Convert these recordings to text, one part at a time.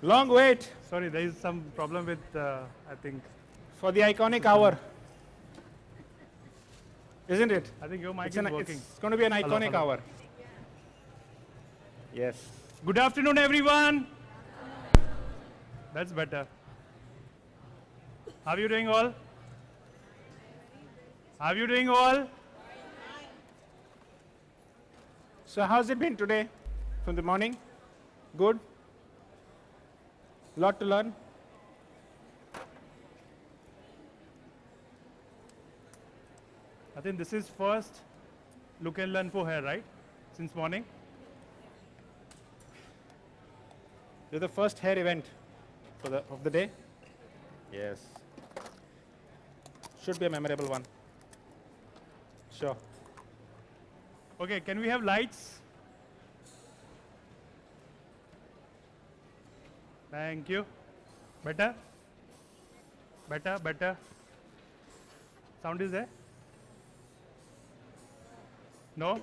Long wait. Sorry, there is some problem with, I think. For the iconic hour. Isn't it? I think your mic is working. It's going to be an Hello, iconic hello. hour. Yes. Good afternoon, everyone. That's better. How are you doing all? How are you doing all? So how's it been today from the morning? Good? Lot to learn? I think this is first look and learn for hair, right? Since morning. You're the first hair event of the day? Yes. Should be a memorable one. Sure. Okay, can we have lights? Thank you. Better? Better, better. Sound is there? No?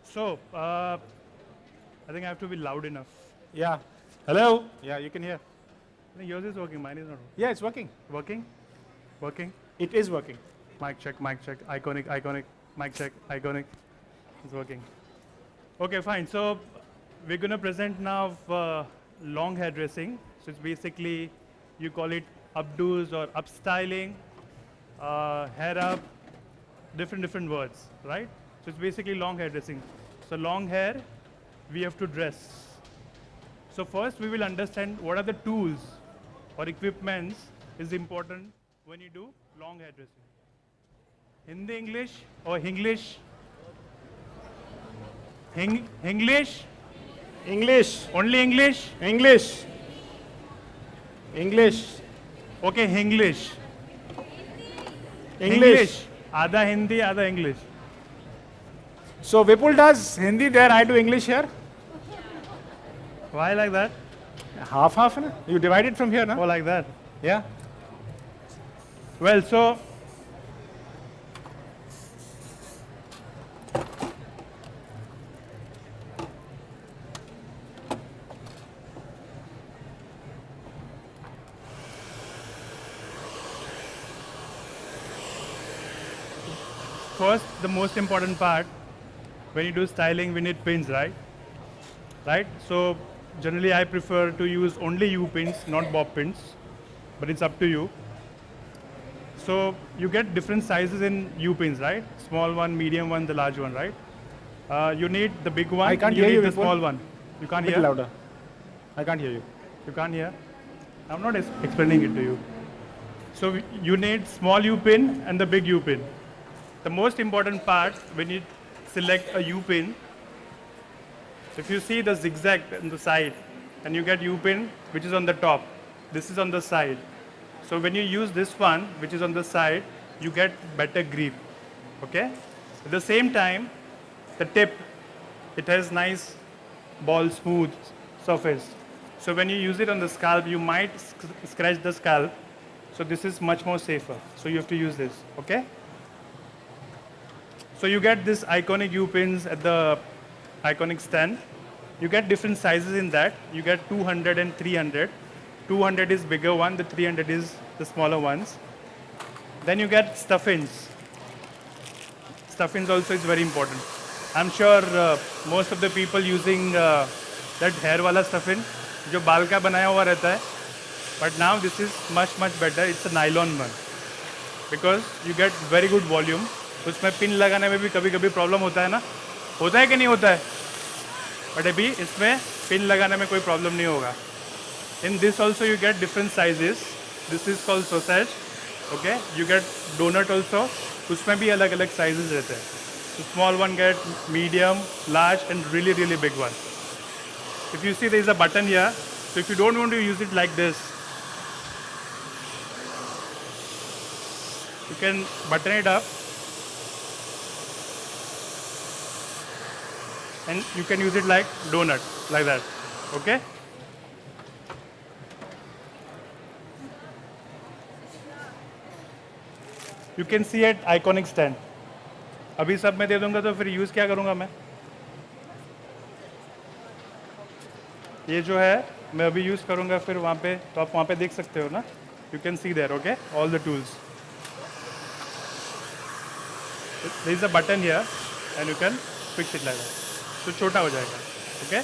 So, I think I have to be loud enough. Yeah. Hello? Yeah, you can hear. I think yours is working, mine is not Yeah, it's working. working. Working? It is working. Mic check, iconic, iconic, mic check, iconic. It's working. Okay, fine. So we're going to present now long hair dressing. So it's basically, you call it updos or upstyling, hair up, different words, right? So it's basically long hair dressing. So long hair, we have to dress. So first we will understand what are the tools or equipments is important when you do long hair dressing. Hindi English or Hinglish? English? English. Only English? English. English. Okay, English. English. Ada Hindi, Ada English. So Vipul does Hindi there, I do English here. Why like that? Half, na? You divide it from here, Oh, no? like that. Yeah. Well, so first, the most important part, when you do styling, we need pins, right? Right? So generally I prefer to use only U pins, not bob pins, but it's up to you. So you get different sizes in U pins, right? Small one, medium one, the large one, right? You need the big one. I can't and you hear need you, the Vipul. small one. You can't Bit hear? louder. I can't hear you. You can't hear? I'm not explaining it to you. So you need small U pin and the big U pin. The most important part when you select a U pin, if you see the zigzag on the side and you get U pin which is on the top, this is on the side. So when you use this one which is on the side, you get better grip. Okay? At the same time, the tip, it has nice ball smooth surface. So when you use it on the scalp, you might scratch the scalp. So this is much more safer. So you have to use this. Okay? So you get this iconic U pins at the iconic stand. You get different sizes in that. You get 200 and 300. 200 is bigger one, the 300 is the smaller ones. Then you get stuff-ins. Stuff-ins also is very important. I'm sure most of the people using that hair wala stuff-in, जो बाल का बनाया हुआ रहता है. But now this is much better. It's a nylon one. Because you get very good volume. उसमें pin लगाने में भी कभी-कभी प्रॉब्लम होता है ना? होता है कि नहीं होता है? But अभी इसमें पिन लगाने में कोई प्रॉब्लम नहीं होगा. In this also you get different sizes. This is called sausage. Okay? You get donut also. उसमें भी अलग-अलग sizes रहते हैं. So small one get medium, large and really big one. If you see there is a button here. So if you don't want to use it like this, you can button it up and you can use it like donut, like that. Okay? You can see at iconic stand. अभी सब मैं दे दूंगा तो फिर use क्या करूंगा मैं? ये जो है मैं अभी यूज़ करूँगा फिर वहाँ पे, तो आप वहाँ पे देख सकते हो ना, you can see there, okay, all the tools. There is a button here and you can fix it like that, तो छोटा हो जाएगा, okay.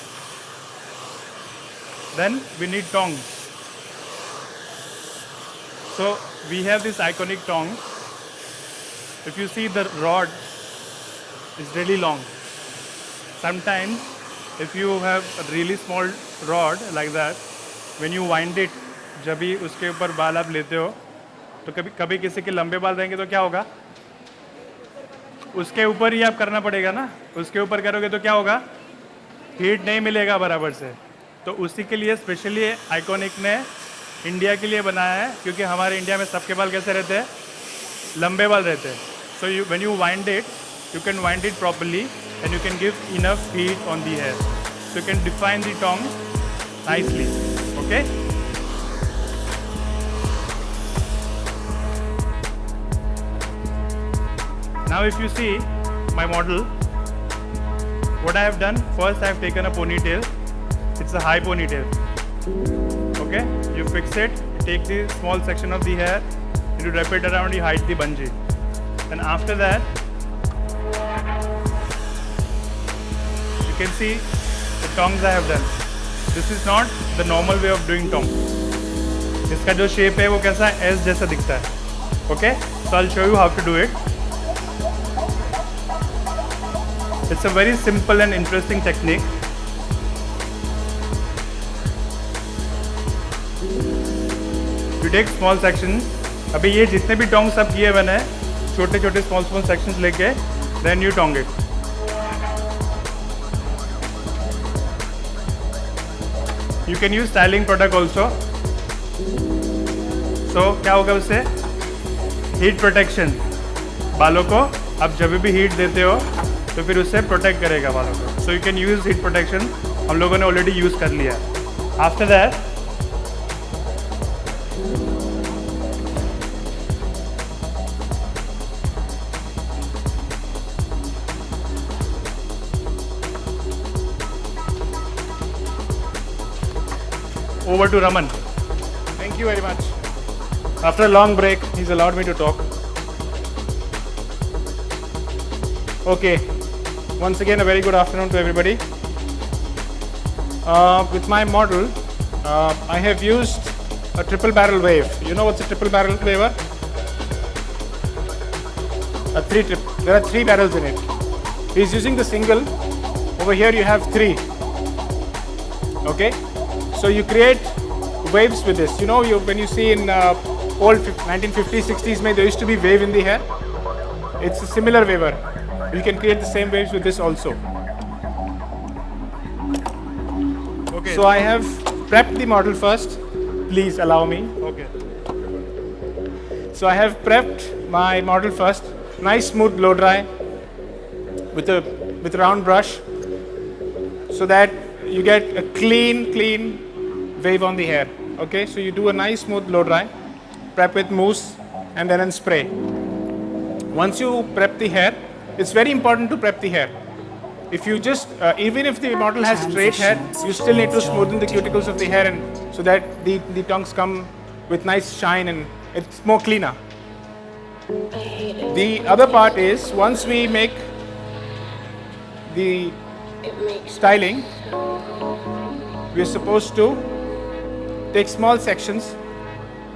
Then we need tongs. So we have this iconic tongs. If you see, the rod is really long. Sometimes if you have a really small rod like that, when you wind it, जब भी उसके ऊपर बाल आप लेते हो, तो कभी कभी किसी के लंबे बाल रहेंगे तो क्या होगा, उसके ऊपर ही आप करना पड़ेगा ना. उसके ऊपर करोगे तो क्या होगा, हीट नहीं मिलेगा बराबर से. तो उसी के लिए स्पेशली आइकॉनिक ने इंडिया के लिए बनाया है, क्योंकि हमारे इंडिया में सबके बाल कैसे रहते हैं, लंबे बाल रहते हैं. So you when you wind it, you can wind it properly and you can give enough heat on the hair, so you can define the tongue nicely, okay. Now if you see my model, what I have done, first I have taken a ponytail. It's a high ponytail, okay. You fix it, you take the small section of the hair, you wrap it around, you hide the bungee, and after that you can see the tongs I have done. This is not the normal way of doing tong. इसका जो shape है वो कैसा है, S जैसा दिखता है, okay. So I'll show you how to do it. It's a very simple and interesting technique. You take small sections. अभी ये जितने भी tongs सब किए मैंने, छोटे छोटे small sections लेके, then you tong it. You can use styling product also. So क्या होगा उससे, हीट प्रोटेक्शन. बालों को आप जब भी हीट देते हो तो फिर उससे प्रोटेक्ट करेगा बालों को. So you can use heat protection. हम लोगों ने ऑलरेडी यूज़ कर लिया. After that over to Raman. Thank you very much. After a long break, he's allowed me to talk. Okay, once again a very good afternoon to everybody. With my model, I have used a triple barrel wave. You know what's a triple barrel waver? There are three barrels in it. He's using the single. Over here you have three. Okay. So you create waves with this. You know, when you see in old 1950s, 60s, there used to be wave in the hair. It's a similar waver. You can create the same waves with this also. okay. So I have prepped the model first. Please allow me. Okay. So I have prepped my model first. Nice smooth blow dry with a round brush, so that you get a clean wave on the hair. Okay, so you do a nice smooth blow dry, prep with mousse and then spray. Once you prep the hair, it's very important to prep the hair. If you just even if the model has straight hair, you still need to smoothen the cuticles of the hair, and so that the tongs come with nice shine and it's more cleaner. The other part is, once we make the styling, we are supposed to take small sections,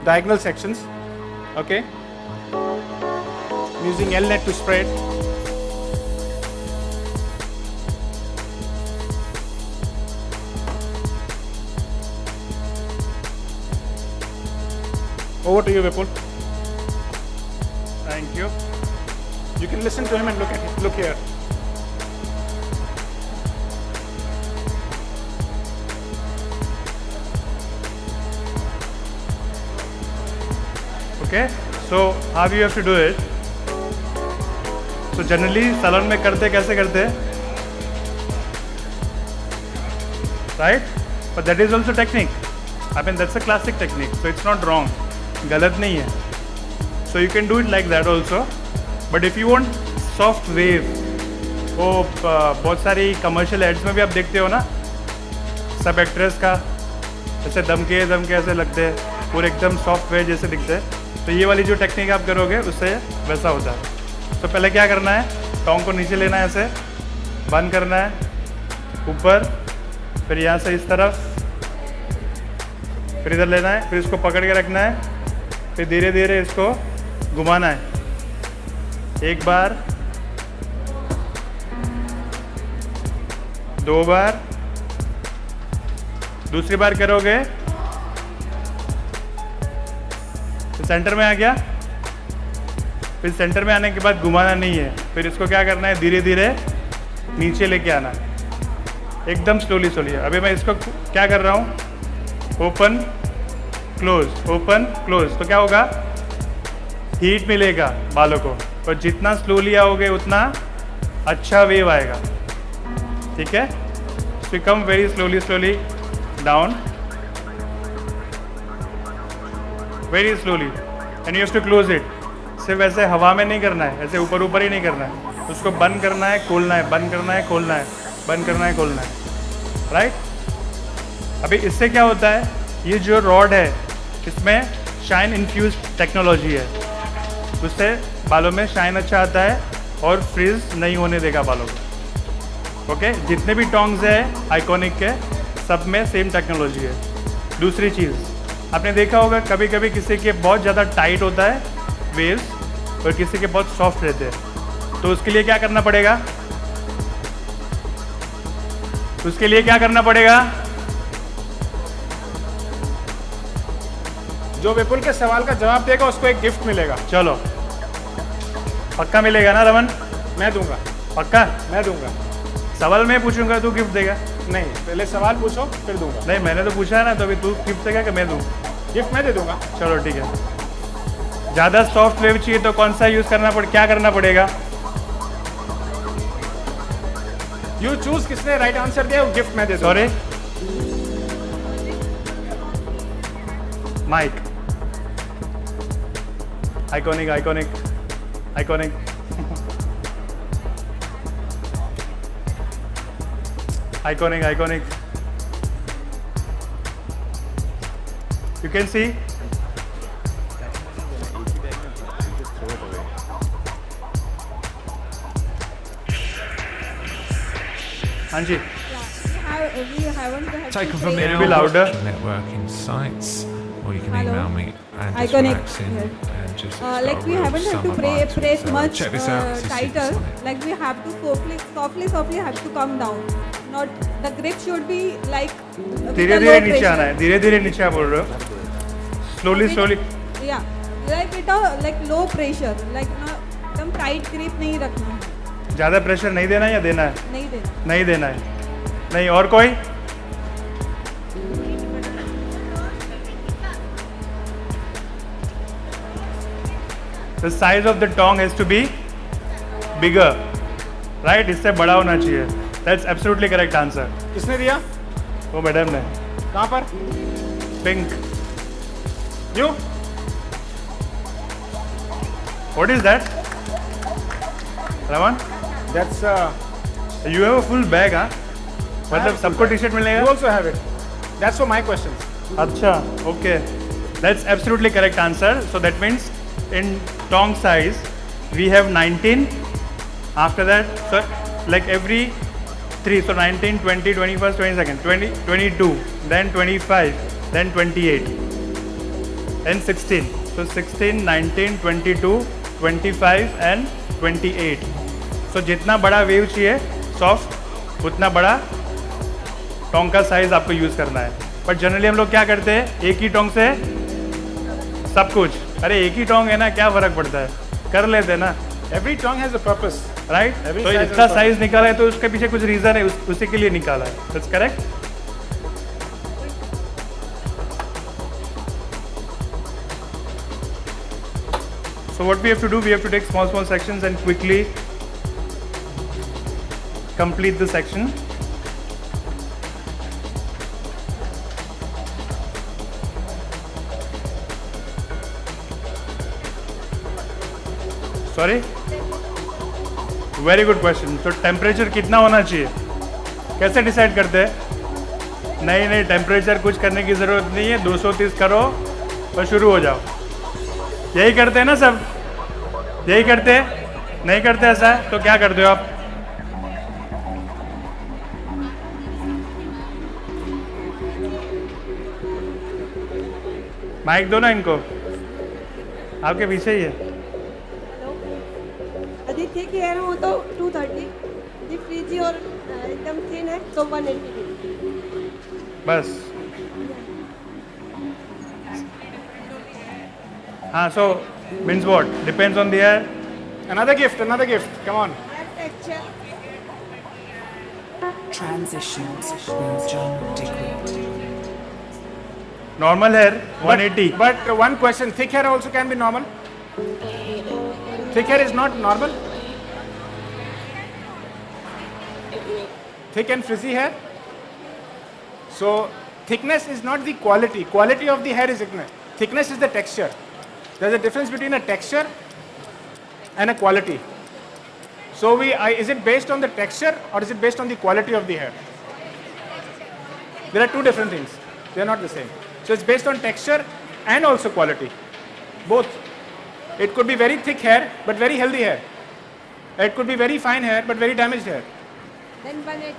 diagonal sections, okay. I'm using L-net to spread. Over to you, Vipul. Thank you. You can listen to him and look here. Okay, so how you have to do it? So generally salon में करते कैसे करते हैं, right? But that is also technique. I mean, that's a classic technique, so it's not wrong. गलत नहीं है. So you can do it like that also. But if you want soft wave, वो बहुत सारी commercial ads में भी आप देखते हो ना, सब एक्ट्रेस का ऐसे दमके ऐसे लगते हैं, पूरे एकदम सॉफ्टवेयर जैसे दिखते हैं। तो ये वाली जो टेक्निक आप करोगे उससे वैसा होता है। तो पहले क्या करना है, टोंग को नीचे लेना है, ऐसे बंद करना है ऊपर, फिर यहाँ से इस तरफ, फिर इधर लेना है, फिर इसको पकड़ के रखना है, फिर धीरे धीरे इसको घुमाना है। एक बार, दो बार, दूसरी बार करोगे तो सेंटर में आ गया। फिर सेंटर में आने के बाद घुमाना नहीं है, फिर इसको क्या करना है, धीरे धीरे नीचे लेके आना है, एकदम स्लोली स्लोली। अभी मैं इसको क्या कर रहा हूँ, ओपन क्लोज, ओपन क्लोज। तो क्या होगा, हीट मिलेगा बालों को, और जितना स्लोली आओगे उतना अच्छा वेव आएगा। ठीक है, so come very slowly slowly down, very slowly, and you have to close it. सिर्फ ऐसे हवा में नहीं करना है, ऐसे ऊपर ऊपर ही नहीं करना है, उसको बंद करना है, खोलना है, बंद करना है, खोलना है, बंद करना है, खोलना है, राइट। अभी इससे क्या होता है, ये जो रॉड है इसमें शाइन इन्फ्यूज टेक्नोलॉजी है, उससे बालों में शाइन अच्छा आता है और फ्रीज नहीं होने देगा बालों को। ओके, जितने भी टोंग्स है आइकॉनिक के, सब में सेम टेक्नोलॉजी है। दूसरी चीज़ आपने देखा होगा, कभी कभी किसी के बहुत ज़्यादा टाइट होता है वेव्स और किसी के बहुत सॉफ्ट रहते हैं, तो उसके लिए क्या करना पड़ेगा, उसके लिए क्या करना पड़ेगा, जो विपुल के सवाल का जवाब देगा उसको एक गिफ्ट मिलेगा। चलो, पक्का मिलेगा ना रमन? मैं दूंगा, पक्का मैं दूंगा। सवाल मैं पूछूंगा, तू गिफ्ट देगा? नहीं, पहले सवाल पूछो फिर दूंगा। नहीं, मैंने तो पूछा है ना, तो अभी तू गिफ्ट देगा कि मैं दूँ? गिफ्ट मैं दे दूंगा। चलो ठीक है। ज़्यादा सॉफ्ट वेव चाहिए तो कौन सा यूज़ करना क्या करना पड़ेगा? यू चूज, किसने राइट आंसर दिया वो गिफ्ट मैं दे दूंगा। Sorry, mic. Iconic iconic iconic iconic iconic. You can see हाँ जी, We haven't had Take to them from pay- It'll be louder. networking sites, or you can Hello. email me and Iconic. Maxine Yes. and just like we haven't had to press much check this out. This is tighter. Sonic. Like we have to softly have to come down. Not the grip should be like with धीरे a धीरे low नीचे pressure. आना है, धीरे धीरे नीचे आप बोल रहे हो, slowly With- slowly. Yeah, like it like low pressure. Like ना एकदम टाइट ग्रिप नहीं रखना, ज़्यादा प्रेशर नहीं देना है या देना है? नहीं देना. नहीं देना है। नहीं, और कोई? The size of the tongue has to be bigger, right? इससे बड़ा होना चाहिए। That's absolutely correct answer. किसने दिया? वो मैडम ने। कहाँ पर? Pink. You? What is that? Raman, That's you have a full bag, हाँ? मतलब सबको टी शर्ट you मिलेगा? also have it. That's for my questions. अच्छा, okay. That's absolutely correct answer. So that means in tongue size we have 19. After that, so like every 3, so 19, 20, 21st, 22nd, 20, 22, then 25, then 28, then 16. So 16, 19, 22, 25 and 28. So जितना बड़ा wave चाहिए soft, उतना बड़ा टोंग का size आपको use करना है। But generally हम लोग क्या करते हैं, एक ही टोंग से सब कुछ। अरे एक ही टोंग है ना, क्या फ़र्क पड़ता है, कर लेते हैं ना, Every tongue has a purpose. Right? Every तो size इतना has a साइज निकाला है तो उसके पीछे कुछ रीज़न है, उसी के लिए निकाला है। That's correct. So what we have to do, we have to take small sections and quickly complete the section. Sorry, very good question. तो टेम्परेचर कितना होना चाहिए, कैसे डिसाइड करते हैं? नहीं नहीं, टेम्परेचर कुछ करने की ज़रूरत नहीं है, 230 करो और शुरू हो जाओ। यही करते हैं ना सब, यही करते हैं, नहीं करते ऐसा तो क्या करते हो आप? माइक दो ना इनको, आपके पीछे ही है। यदि थिक हेयर हो तो 230, यदि फ्रीजी और एकदम थिन है तो 180। बस हाँ, so means what? Depends on the hair. Another gift, come on. Texture. Transitions with John Digweed. Normal hair 180. But one question, thick hair also can be normal? Thick hair is not normal? Thick and frizzy hair? So thickness is not the quality. Quality of the hair is thickness. Thickness is the texture. There's a difference between a texture and a quality. So is it based on the texture or is it based on the quality of the hair? There are two different things. They are not the same. So it's based on texture and also quality. Both. It could be very thick hair but very healthy hair. It could be very fine hair but very damaged hair. Then 180.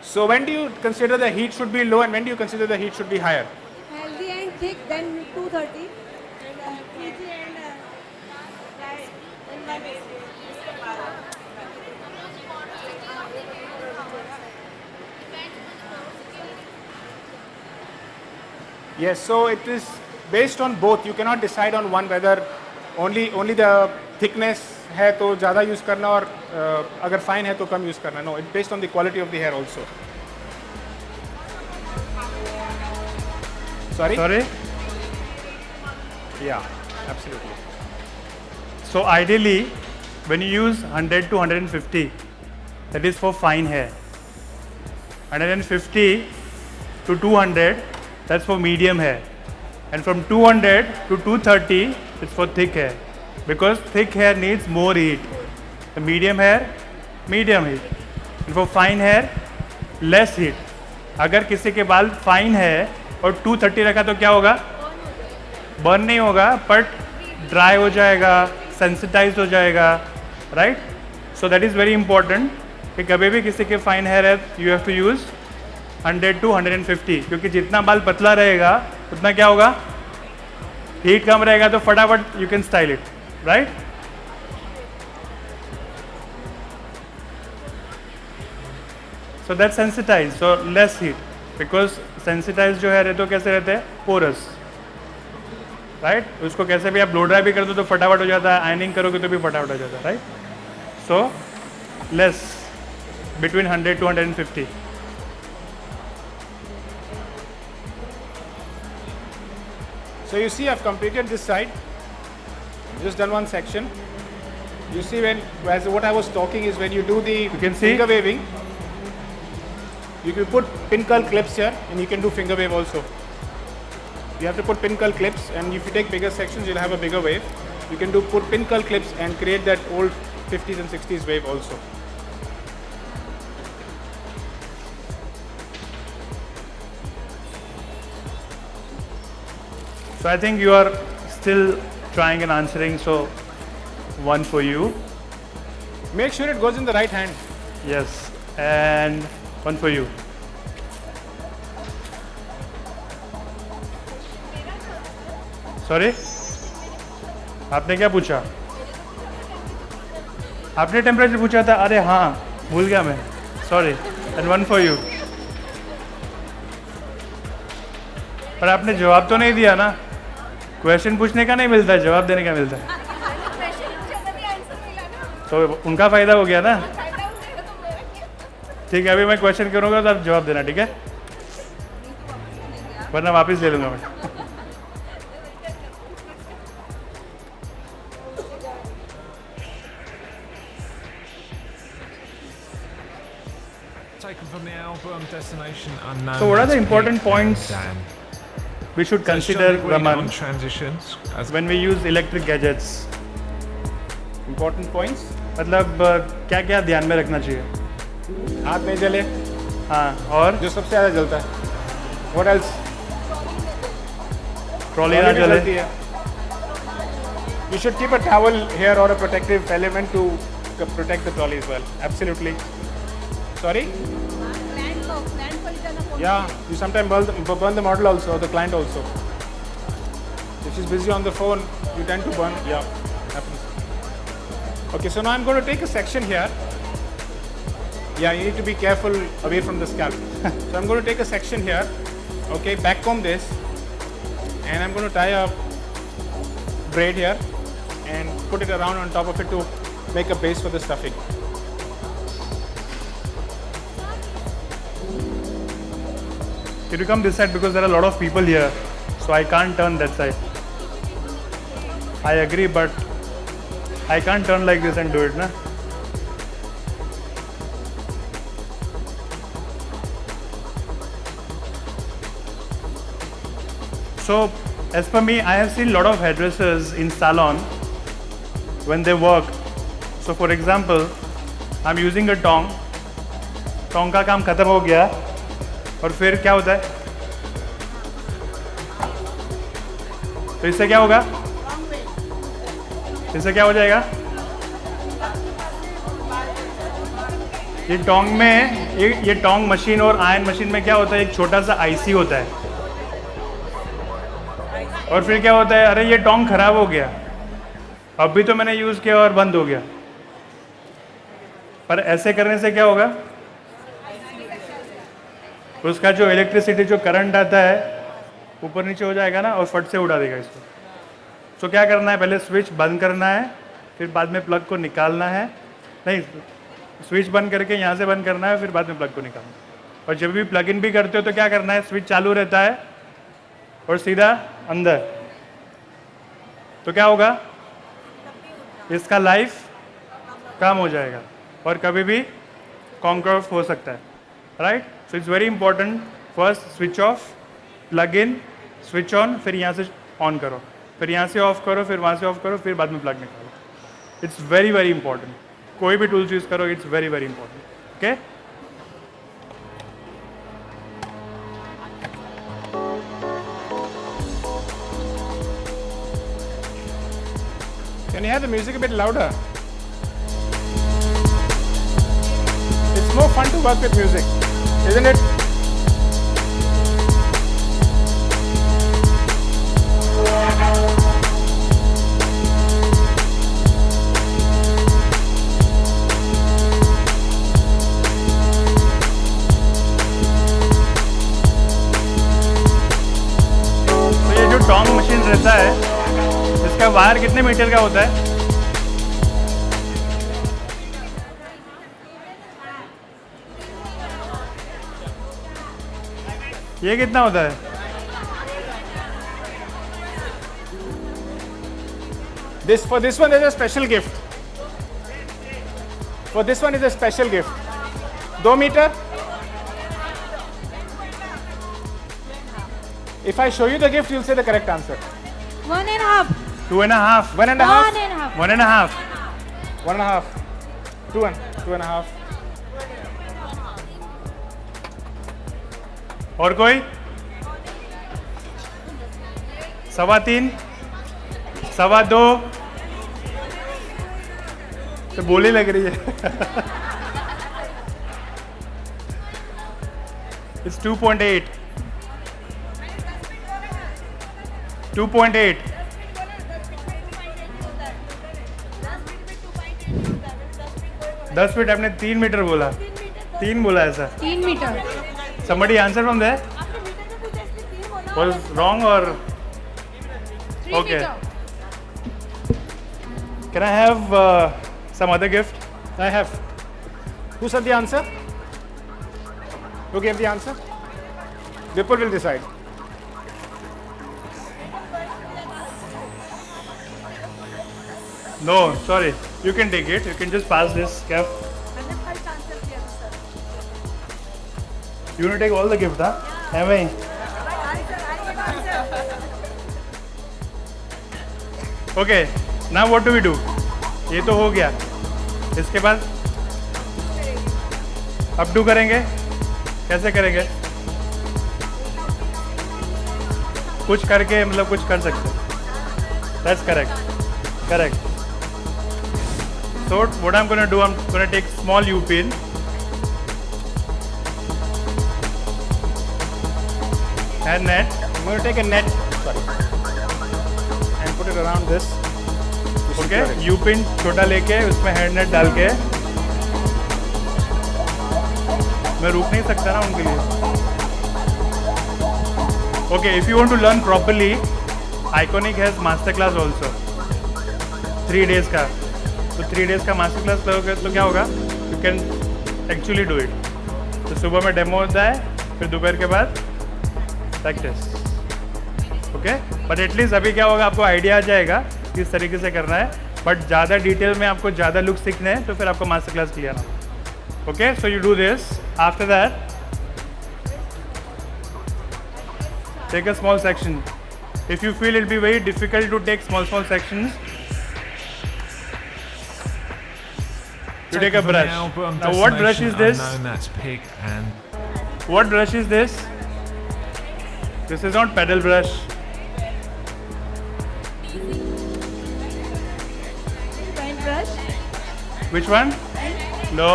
So when do you consider the heat should be low and when do you consider the heat should be higher? Healthy and thick, then 230. And frizzy and dry, then 180. Yes, so it is based on both. You cannot decide on one whether only the thickness है तो ज़्यादा use करना और अगर fine है तो कम use करना. No, it's based on the quality of the hair also. Sorry? Sorry? Yeah, absolutely. So ideally, when you use 100 to 150, that is for fine hair. 150 to 200, that's for medium hair. And from 200 to 230, it's for thick hair. Because thick hair needs more heat. The medium hair, medium heat. And for fine hair, less heat. अगर किसी के बाल fine है और 230 रखा तो क्या होगा? बर्न नहीं होगा, बट ड्राई हो जाएगा, सेंसिटाइज हो जाएगा, right? So that is very important कि कभी भी किसी के फाइन हेयर है you have to use 100 to 150, क्योंकि जितना बाल पतला रहेगा उतना क्या होगा? हीट कम रहेगा तो फटाफट you can style it, right? So that sensitise, so less heat, because sensitise जो है तो कैसे रहते हैं? Porous, right? उसको कैसे भी आप ब्लो ड्राई भी कर दो तो फटाफट हो जाता है, आयनिंग करोगे तो भी फटाफट हो जाता है, right? So less, between 100 to 150. So you see I've completed this side, just done one section. You see what I was talking is when you do the can see. finger waving, you can put pin curl clips here and you can do finger wave also. You have to put pin curl clips, and if you take bigger sections you'll have a bigger wave. You can put pin curl clips and create that old 50s and 60s wave also. So I think you are still trying and answering, so one for you. Make sure it goes in the right hand. Yes, and one for you. Sorry? आपने क्या पूछा? आपने temperature पूछा था? अरे हाँ, भूल गया मैं, sorry. And one for you. पर आपने जवाब तो नहीं दिया ना. क्वेश्चन पूछने का नहीं मिलता है, जवाब देने का मिलता है. तो उनका फायदा हो गया ना. ठीक है, अभी मैं क्वेश्चन करूँगा तो आप जवाब देना, ठीक है? वरना वापस ले लूँगा मैं. Taken from the album Destination Unknown. So what are the That's important Pete and points Dan. we should So consider, John Digweed Raman, on transitions as when we use electric gadgets? Important points. मतलब क्या क्या ध्यान में रखना चाहिए? हाथ नहीं जले, हाँ, और जो सबसे ज़्यादा जलता है. What else? ट्रॉली ना Trolley भी जले. जलती है. You should keep a towel here or a protective element to protect the trolley as well. Absolutely. Sorry? Land को इतना कौन Yeah, you sometimes burn the model also or the client also. If she's busy on the phone, you tend to burn. Yeah, happens. Okay, so now I'm going to take a section here. Yeah, you need to be careful away from the scalp. So I'm going to take a section here. Okay, backcomb this, and I'm going to tie a braid here and put it around on top of it to make a base for the stuffing. Can you come this side because there are a lot of people here, so I can't turn that side. I agree, but I can't turn like this and do it, na? So, as per me, I have seen a lot of hairdressers in salon when they work. So, for example, I'm using a tong. Tong का काम खत्म हो गया और फिर क्या होता है? तो इससे क्या होगा? इससे क्या हो जाएगा? ये टोंग में ये टोंग मशीन और आयरन मशीन में क्या होता है? एक छोटा सा आईसी होता है और फिर क्या होता है? अरे ये टोंग खराब हो गया, अब भी तो मैंने यूज़ किया और बंद हो गया. पर ऐसे करने से क्या होगा? उसका जो इलेक्ट्रिसिटी जो करंट आता है ऊपर नीचे हो जाएगा ना और फट से उड़ा देगा इसको. तो क्या करना है? पहले स्विच बंद करना है, फिर बाद में प्लग को निकालना है. नहीं, स्विच बंद करके यहाँ से बंद करना है, फिर बाद में प्लग को निकालना है. और जब भी प्लग इन भी करते हो तो क्या करना है? स्विच चालू रहता है और सीधा अंदर. तो क्या होगा? इसका लाइफ कम हो जाएगा और कभी भी कॉन्कर ऑफ हो सकता है. Right? So it's very important. First switch off, plug in, switch on, फिर यहाँ से ऑन करो, फिर यहाँ से ऑफ करो, फिर वहाँ से ऑफ करो, फिर बाद में प्लग निकालो. It's very very important. कोई भी टूल्स यूज़ करो, it's very very important. Okay? Can you have the music a bit louder? It's more fun to work with music, isn't it? तो ये जो टोंग मशीन रहता है, इसका वायर कितने मीटर का होता है? ये कितना होता है? For this one, there's a special gift. For this one is a special gift. 2 meter. If I show you the gift, you'll say the correct answer. 1.5. 2.5. 1.5. 1.5. 1.5. 1.5. 2.5. और कोई? 3.25, 2.25. तो बोली लग रही है. It's 2.8. 2.8. 10 फीट. आपने 3 मीटर बोला. 3 बोला ऐसा. 3 metre. Somebody answer from there? Was wrong or 3 Okay. Metre. can I have some other gift? I have. Who said the answer? Who gave the answer? Vipul will decide. No, sorry. You can take it. You can just pass this gift. You want to take all the gift, huh? Am I? Okay. Now what do we do? ये तो हो गया. इसके बाद अपडू करेंगे. कैसे करेंगे? कुछ करके मतलब कुछ कर सकते हैं. That's correct. So what I'm gonna do, I'm gonna take small U pin. And net. I'm going to take a net, and put it around this. to okay, secure it. U pin छोटा लेके उसमें head net डाल के. मैं रुक नहीं सकता ना उनके लिए. Okay, if you want to learn properly, Iconic has master class also. 3 days का. तो 3 days का मास्टर क्लास करोगे तो क्या होगा? You can actually do it. तो सुबह में डेमो होता है, फिर दोपहर के बाद प्रैक्टिस. ओके, बट एटलीस्ट अभी क्या होगा, आपको आइडिया आ जाएगा किस तरीके से करना है. बट ज़्यादा डिटेल में आपको ज़्यादा लुक सीखना है तो फिर आपको मास्टर क्लास के लिए आना. Okay, so you do this. After that take a small section. If you feel it'll be very difficult to take small sections, you take a from the brush. album Now what brush is Destination this? Unknown, that's Pig and What brush is this? This is not pedal brush. Paint brush. Which one? No.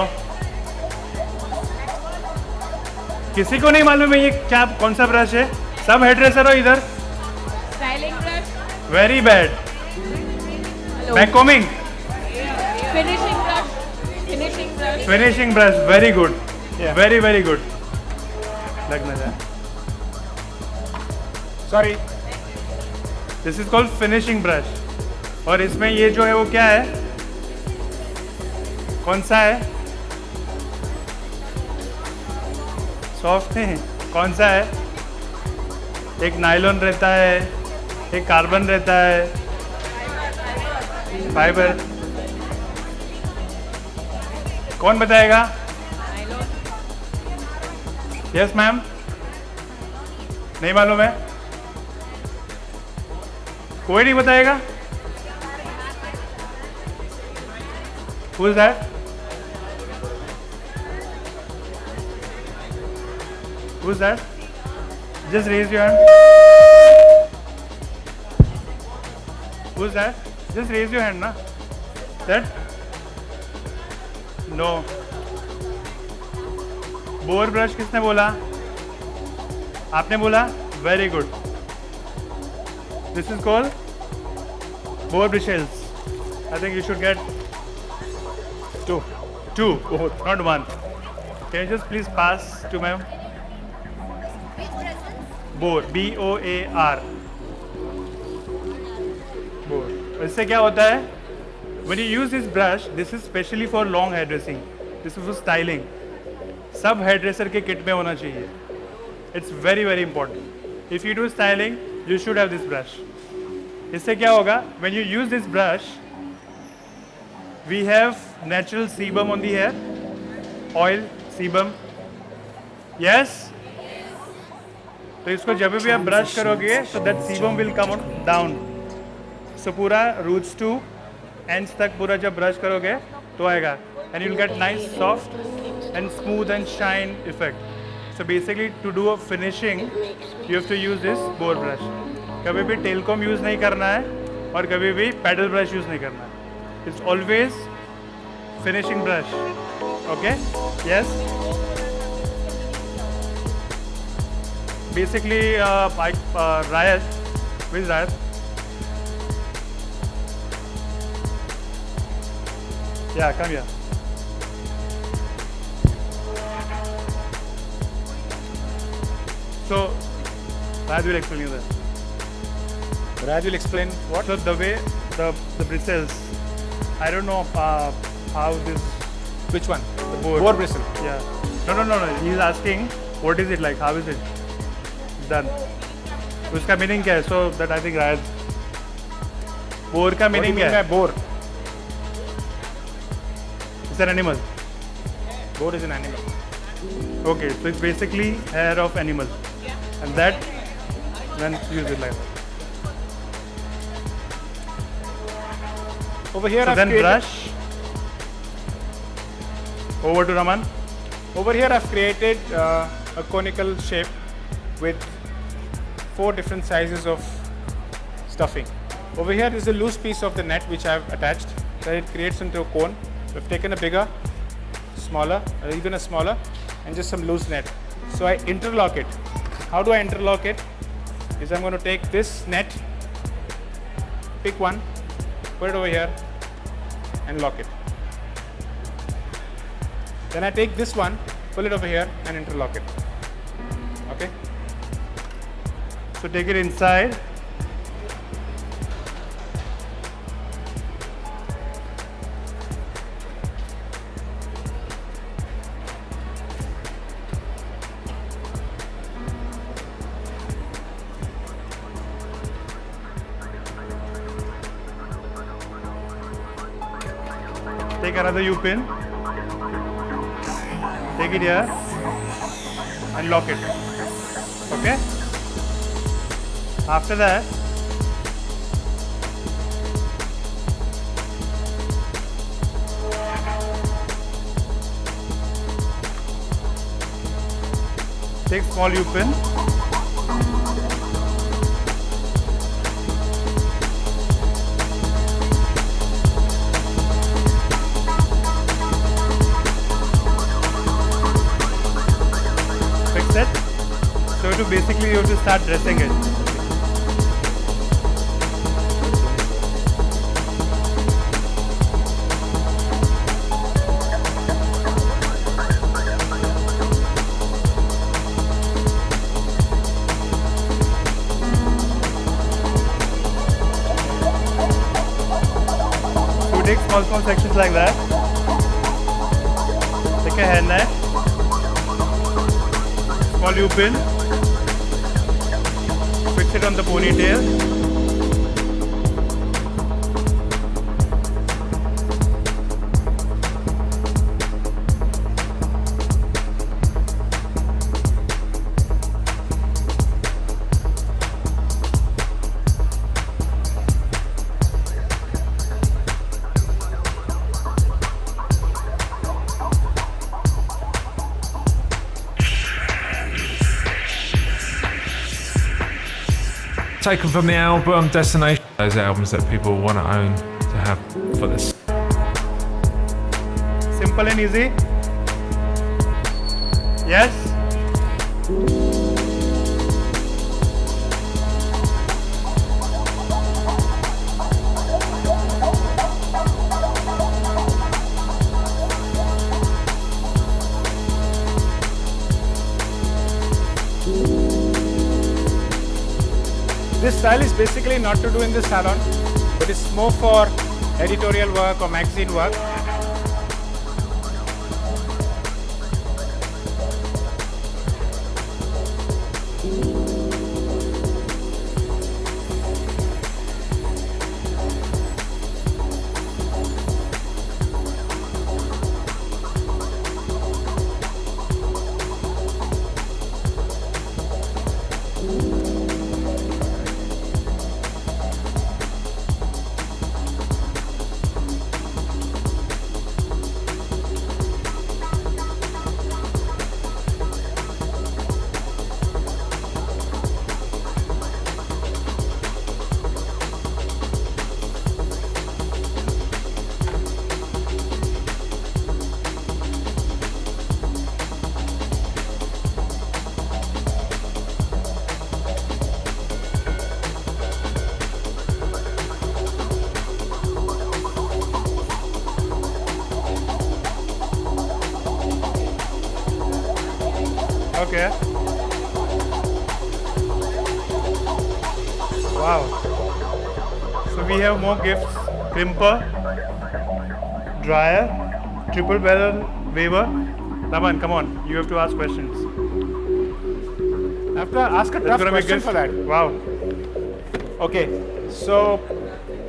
किसी को नहीं मालूम है ये क्या कौन सा brush है? सब हेड ड्रेसर हो इधर. Styling brush. Very bad. Hello. Backcombing. Finishing brush. Finishing brush. Finishing brush. Very good. Yeah. Very good. लगना जाए. Sorry. This is called finishing brush. और इसमें ये जो है वो क्या है? कौन सा है? सॉफ्ट है. कौन सा है? एक नायलॉन रहता है, एक कार्बन रहता है, फाइबर. कौन बताएगा? Yes ma'am. नहीं मालूम है? कोई नहीं बताएगा? Who is that? Who is that? Just raise your hand. Who is that? Just raise your hand, na. That? No. Bore brush किसने बोला? आपने बोला? Very good. This is called boar bristles. I think you should get two, not one. Can you just please pass to ma'am? Bore, B-O-A-R. Bore. इससे क्या होता है? When you use this brush, this is specially for long hair dressing. This is for styling. सब hair dresser के kit में होना चाहिए. It's very very important. If you do styling, you should have this brush. इससे क्या होगा? When you use this brush, we have natural sebum on the hair. Oil, sebum. Yes? तो इसको जब भी आप ब्रश करोगे तो that sebum will come down. So पूरा रूट्स टू एंड्स तक पूरा जब ब्रश करोगे तो आएगा. And you will get nice soft and smooth and shine effect. So basically to do a finishing you have to use this boar brush. कभी भी telecom use नहीं करना है और कभी भी पैडल ब्रश यूज़ नहीं करना है. It's always finishing brush. Okay. Yes. Basically, Rayat, where is Rayat? Yeah, come here. So, Rayat will explain you that. Raj will explain what? So the way the bristles, I don't know how this Which one? the board. Boar bristle. Yeah. No. He's asking what is it like? How is it done? उसका meaning क्या है? So that I think Rayat. Bore का What do you meaning mean क्या by है? boar? It's an animal. Boar is an animal. Okay, so it's basically hair of animal, and that then use it like that. Over here So I've then created, brush. Over to Raman. Over here I've created a conical shape with 4 different sizes of stuffing. Over here is a loose piece of the net which I have attached, that it creates into a cone. We've taken a bigger, smaller, or even a smaller, and just some loose net. So I interlock it. How do I interlock it? Is I'm going to take this net, pick one, put it over here, and lock it. Then I take this one, pull it over here, and interlock it. Okay? So take it inside. Take another U-pin. Take it here and lock it. Okay? After that, take small U-pin. Fix it. So basically you have to start dressing it. Take small sections like that. Take a hairnet, small U-pin, fix it on the ponytail. Taken from the album Destination. Those albums that people want to own to have for this. Simple and easy. Yes. This style is basically not to do in the salon, but it's more for editorial work or magazine work. Okay. Wow. So we have more gifts. Crimper, dryer, triple barrel waver. Raman, come on. You have to ask questions. I have to ask a tough gonna be question good. for that. Wow. Okay, so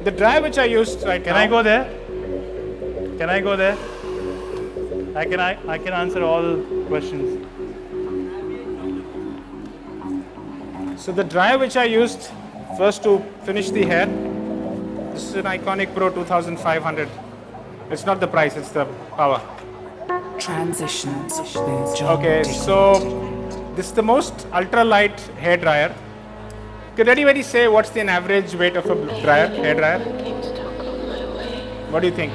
the dryer which I used right Can now. I go there? Can I go there? I can answer all questions. So the dryer which I used first to finish the hair, this is an Iconic Pro 2500. It's not the price, it's the power. Transitions with John Okay, Dickwood. so This is the most ultra light hair dryer. Could anybody say what's the average weight of a hair dryer? What do you think?